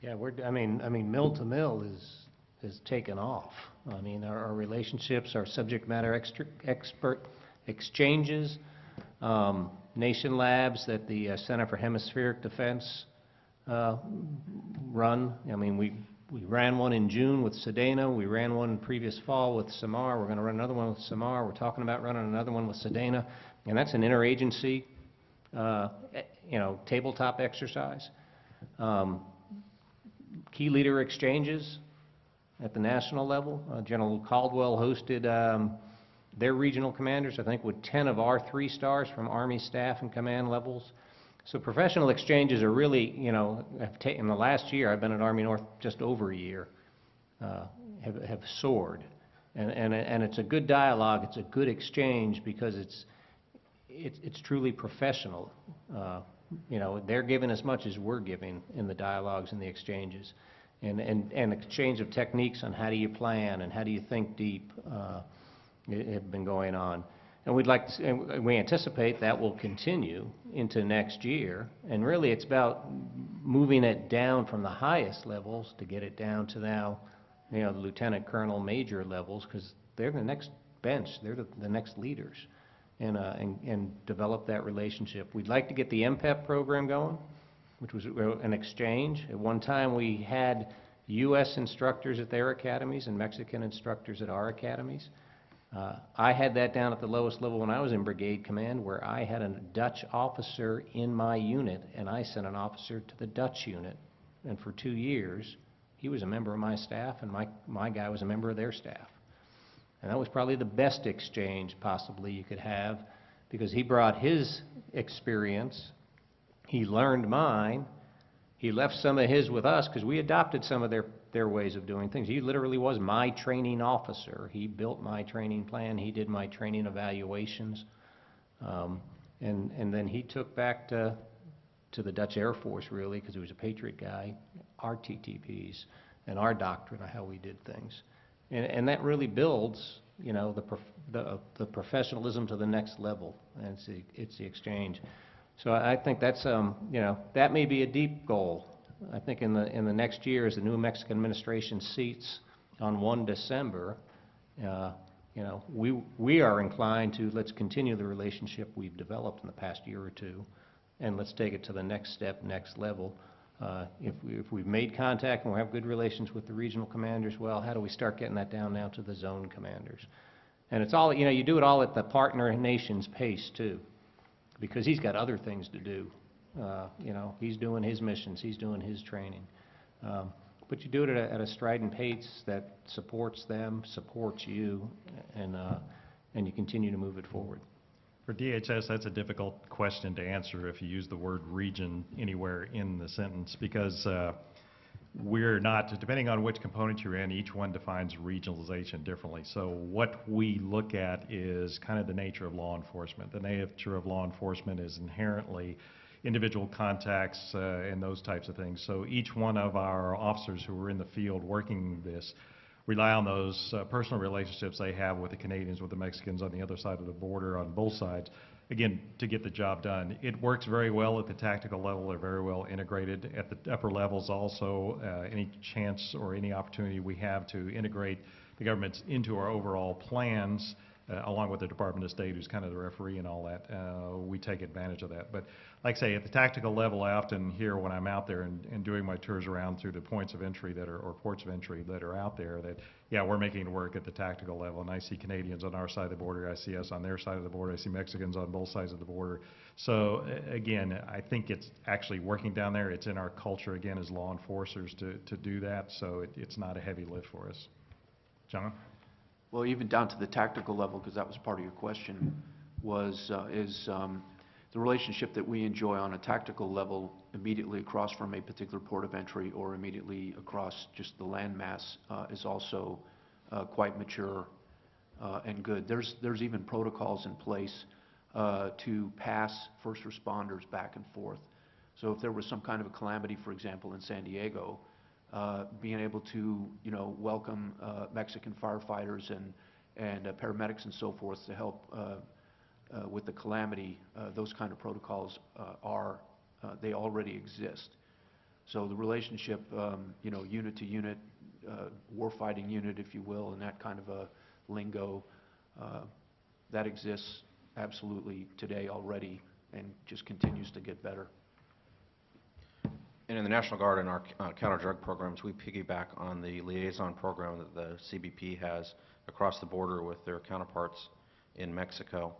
Yeah, I mean, mill to mill is taken off. I mean, our relationships, our subject matter expert exchanges, nation labs that the Center for Hemispheric Defense run. I mean, we ran one in June with Sedena. We ran one previous fall with Samar. We're going to run another one with Samar. We're talking about running another one with Sedena, and that's an interagency, tabletop exercise. Key leader exchanges at the national level. General Caldwell hosted their regional commanders, I think with 10 of our 3 stars from Army staff and command levels. So professional exchanges are really, have taken, the last year, I've been at Army North just over a year, have soared. And it's a good dialogue, it's a good exchange because it's truly professional. They're giving as much as we're giving in the dialogues and the exchanges. And exchange of techniques on how do you plan and how do you think deep have been going on. And we anticipate that will continue into next year. And really it's about moving it down from the highest levels to get it down to now, the lieutenant colonel major levels, because they're the next bench, they're the next leaders. And develop that relationship. We'd like to get the MPEP program going, which was an exchange. At one time we had U.S. instructors at their academies and Mexican instructors at our academies. I had that down at the lowest level when I was in brigade command, where I had a Dutch officer in my unit, and I sent an officer to the Dutch unit. And for 2 years, he was a member of my staff, and my guy was a member of their staff. And that was probably the best exchange possibly you could have, because he brought his experience, he learned mine, he left some of his with us because we adopted some of their ways of doing things. He literally was my training officer. He built my training plan, he did my training evaluations, and then he took back to the Dutch Air Force, really, because he was a Patriot guy, our TTPs and our doctrine of how we did things. And that really builds, the professionalism to the next level, and it's the exchange. So I think that's, that may be a deep goal. I think in the next year, as the new Mexican administration seats on 1 December, we are inclined to let's continue the relationship we've developed in the past year or two, and let's take it to the next step, next level. If we've made contact and we have good relations with the regional commanders, well, how do we start getting that down now to the zone commanders? And it's all, you do it all at the partner nation's pace too, because he's got other things to do. He's doing his missions, he's doing his training. But you do it at a strident pace that supports them, supports you, and you continue to move it forward. For DHS, that's a difficult question to answer if you use the word region anywhere in the sentence, because we're not, depending on which component you're in, each one defines regionalization differently. So what we look at is kind of the nature of law enforcement. The nature of law enforcement is inherently individual contacts and those types of things. So each one of our officers who are in the field working this rely on those personal relationships they have with the Canadians, with the Mexicans on the other side of the border, on both sides, again, to get the job done. It works very well at the tactical level. They're very well integrated. At the upper levels also, any chance or any opportunity we have to integrate the governments into our overall plans, along with the Department of State, who's kind of the referee and all that, we take advantage of that. But like I say, at the tactical level, I often hear when I'm out there and doing my tours around through the points of entry that are, or ports of entry that are out there, that, yeah, we're making it work at the tactical level. And I see Canadians on our side of the border, I see us on their side of the border, I see Mexicans on both sides of the border. So again, I think it's actually working down there. It's in our culture, again, as law enforcers to do that. So it's not a heavy lift for us. John? Well, even down to the tactical level, because that was part of your question, is the relationship that we enjoy on a tactical level immediately across from a particular port of entry or immediately across just the landmass is also quite mature and good. There's even protocols in place to pass first responders back and forth. So if there was some kind of a calamity, for example, in San Diego, being able to, welcome Mexican firefighters and paramedics and so forth to help with the calamity, those kind of protocols they already exist. So the relationship, you know, unit to unit, warfighting unit, if you will, and that kind of a lingo, that exists absolutely today already and just continues to get better. And in the National Guard and our counter-drug programs, we piggyback on the liaison program that the CBP has across the border with their counterparts in Mexico,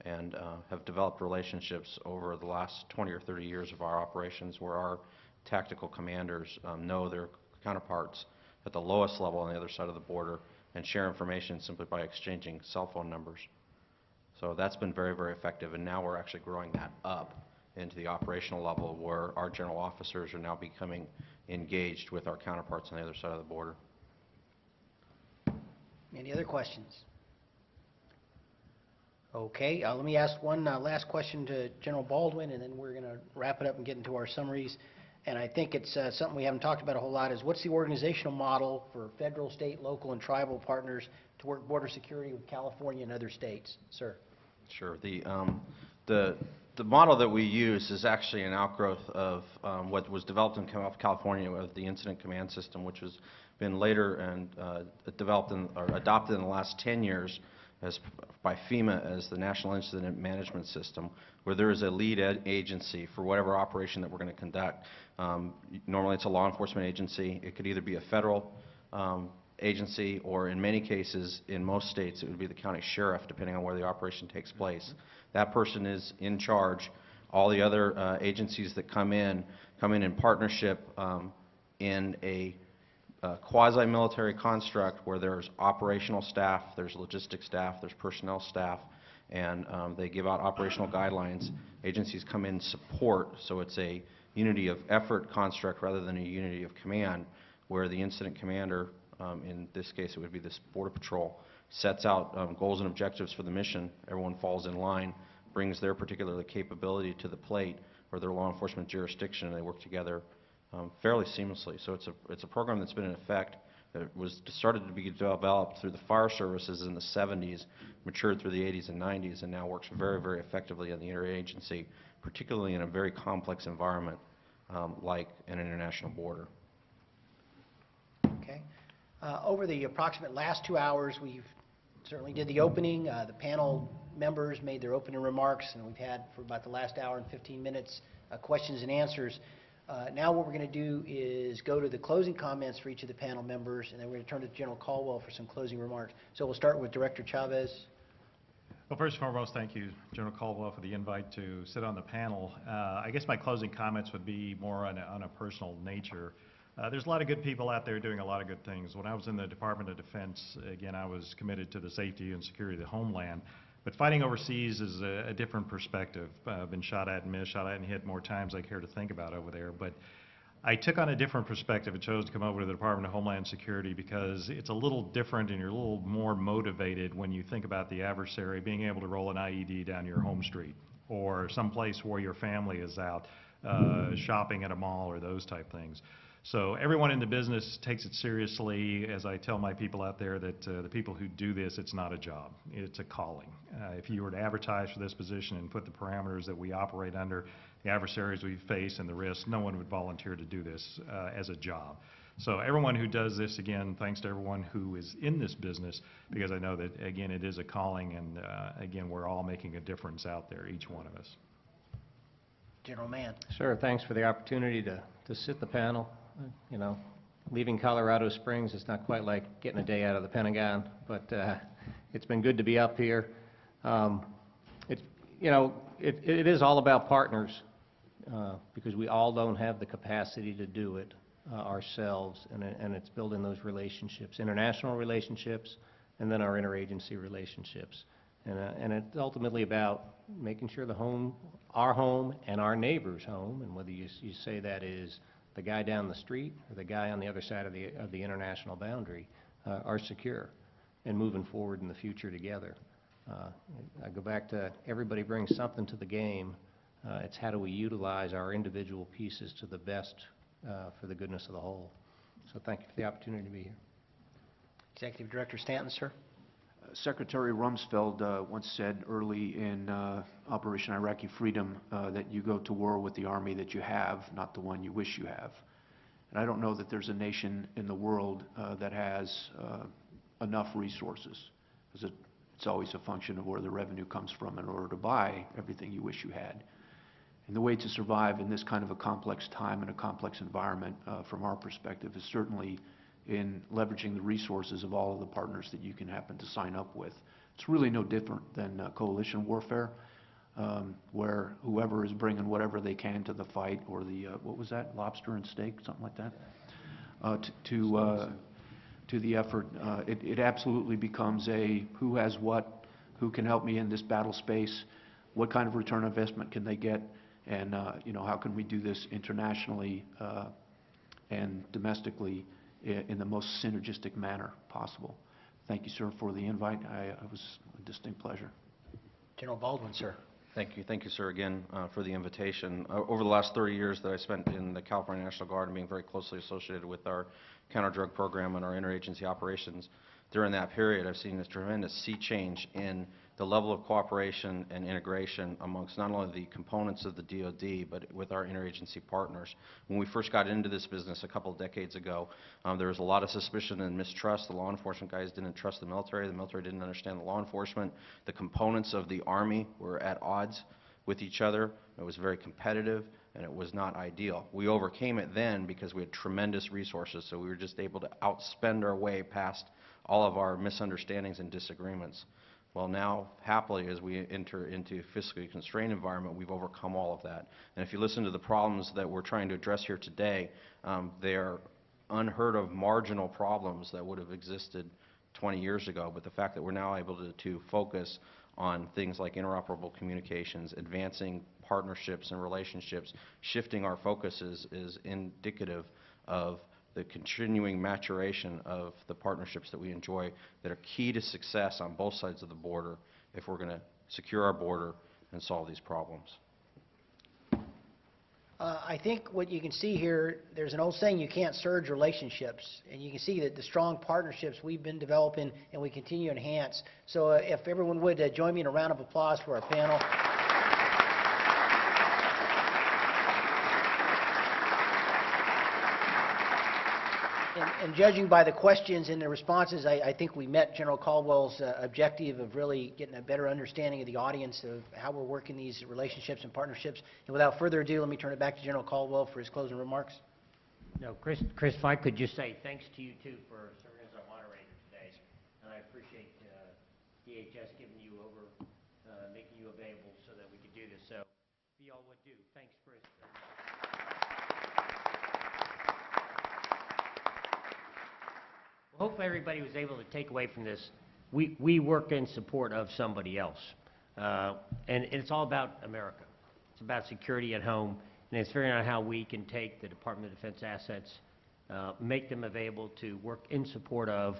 and have developed relationships over the last 20 or 30 years of our operations where our tactical commanders know their counterparts at the lowest level on the other side of the border and share information simply by exchanging cell phone numbers. So that's been very, very effective, and now we're actually growing that up into the operational level where our general officers are now becoming engaged with our counterparts on the other side of the border. Any other questions? Okay, let me ask one last question to General Baldwin, and then we're going to wrap it up and get into our summaries. And I think it's something we haven't talked about a whole lot is what's the organizational model for federal, state, local, and tribal partners to work border security with California and other states? Sir. Sure. The model that we use is actually an outgrowth of what was developed in California with the Incident Command System, which has been later and developed or adopted in the last 10 years by FEMA as the National Incident Management System, where there is a lead agency for whatever operation that we're going to conduct. Normally it's a law enforcement agency. It could either be a federal agency, or in many cases, in most states, it would be the county sheriff, depending on where the operation takes place. That person is in charge. All the other agencies that come in partnership in a quasi-military construct where there's operational staff, there's logistics staff, there's personnel staff, and they give out operational guidelines. Agencies come in support, so it's a unity of effort construct rather than a unity of command, where the incident commander, in this case it would be this Border Patrol, sets out goals and objectives for the mission. Everyone falls in line, brings their particular capability to the plate or their law enforcement jurisdiction, and they work together fairly seamlessly. So it's a program that's been in effect. That was started to be developed through the fire services in the 70s, matured through the 80s and 90s, and now works very, very effectively on the interagency, particularly in a very complex environment like an international border. Okay. Over the approximate last 2 hours, we've certainly did the opening. The panel members made their opening remarks, and we've had for about the last hour and 15 minutes questions and answers. Now what we're going to do is go to the closing comments for each of the panel members, and then we're going to turn to General Caldwell for some closing remarks. So we'll start with Director Chavez. Well, first and foremost, thank you, General Caldwell, for the invite to sit on the panel. I guess my closing comments would be more on a personal nature. There's a lot of good people out there doing a lot of good things. When I was in the Department of Defense, again, I was committed to the safety and security of the homeland. But fighting overseas is a different perspective. I've been shot at and missed, shot at and hit more times than I care to think about over there. But I took on a different perspective and chose to come over to the Department of Homeland Security because it's a little different and you're a little more motivated when you think about the adversary being able to roll an IED down your home street or someplace where your family is out shopping at a mall or those type things. So everyone in the business takes it seriously. As I tell my people out there that the people who do this, it's not a job, it's a calling. If you were to advertise for this position and put the parameters that we operate under, the adversaries we face and the risks, no one would volunteer to do this as a job. So everyone who does this, again, thanks to everyone who is in this business, because I know that, again, it is a calling, and again, we're all making a difference out there, each one of us. General Mann. Sir, thanks for the opportunity to sit the panel. You know, leaving Colorado Springs, it's not quite like getting a day out of the Pentagon, but it's been good to be up here. It is all about partners because we all don't have the capacity to do it ourselves, and it's building those relationships, international relationships, and then our interagency relationships. And it's ultimately about making sure our home and our neighbor's home, and whether you say that is the guy down the street or the guy on the other side of the international boundary, are secure and moving forward in the future together. I go back to everybody brings something to the game. It's how do we utilize our individual pieces to the best for the goodness of the whole. So thank you for the opportunity to be here. Executive Director Stanton, sir. Secretary Rumsfeld once said early in Operation Iraqi Freedom that you go to war with the army that you have, not the one you wish you have. And I don't know that there's a nation in the world that has enough resources, because it's always a function of where the revenue comes from in order to buy everything you wish you had. And the way to survive in this kind of a complex time and a complex environment, from our perspective, is certainly in leveraging the resources of all of the partners that you can happen to sign up with. It's really no different than coalition warfare, where whoever is bringing whatever they can to the fight, or the, what was that, lobster and steak, something like that, to the effort. It absolutely becomes a who has what, who can help me in this battle space, what kind of return on investment can they get, and you know, how can we do this internationally and domestically in the most synergistic manner possible. Thank you, sir, for the invite. It was a distinct pleasure. General Baldwin, sir. Thank you, sir, again for the invitation. Over the last 30 years that I spent in the California National Guard and being very closely associated with our counter-drug program and our interagency operations, during that period I've seen this tremendous sea change in the level of cooperation and integration amongst not only the components of the DoD, but with our interagency partners. When we first got into this business a couple of decades ago, there was a lot of suspicion and mistrust. The law enforcement guys didn't trust the military didn't understand the law enforcement. The components of the Army were at odds with each other. It was very competitive, and it was not ideal. We overcame it then because we had tremendous resources, so we were just able to outspend our way past all of our misunderstandings and disagreements. Well, now, happily, as we enter into a fiscally constrained environment, we've overcome all of that. And if you listen to the problems that we're trying to address here today, they are unheard of marginal problems that would have existed 20 years ago. But the fact that we're now able to focus on things like interoperable communications, advancing partnerships and relationships, shifting our focuses is indicative of the continuing maturation of the partnerships that we enjoy that are key to success on both sides of the border if we're going to secure our border and solve these problems. I think what you can see here, there's an old saying, you can't surge relationships. And you can see that the strong partnerships we've been developing and we continue to enhance. So if everyone would join me in a round of applause for our panel. And judging by the questions and the responses, I think we met General Caldwell's objective of really getting a better understanding of the audience of how we're working these relationships and partnerships. And without further ado, let me turn it back to General Caldwell for his closing remarks. No, Chris, if I could just say thanks to you, too, for serving as our moderator today. And I appreciate DHS giving you over, making you available so that we could do this. So, if you all would do. Thanks, Chris. Well, hopefully everybody was able to take away from this. We work in support of somebody else. And it's all about America. It's about security at home. And it's figuring out how we can take the Department of Defense assets, make them available to work in support of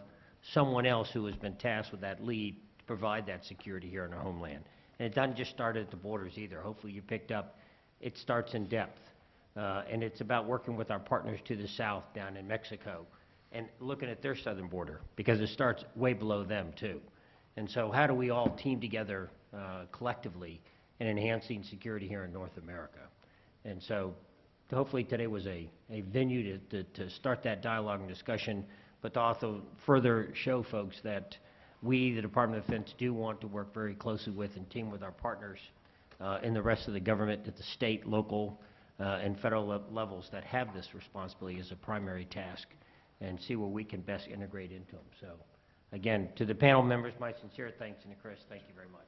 someone else who has been tasked with that lead to provide that security here in our homeland. And it doesn't just start at the borders either. Hopefully you picked up, it starts in depth. And it's about working with our partners to the south down in Mexico and looking at their southern border, because it starts way below them too. And so how do we all team together collectively in enhancing security here in North America? And so hopefully today was a venue to start that dialogue and discussion, but to also further show folks that we, the Department of Defense, do want to work very closely with and team with our partners in the rest of the government at the state, local, and federal levels that have this responsibility as a primary task, and see where we can best integrate into them. So again, to the panel members, my sincere thanks, and to Chris, thank you very much.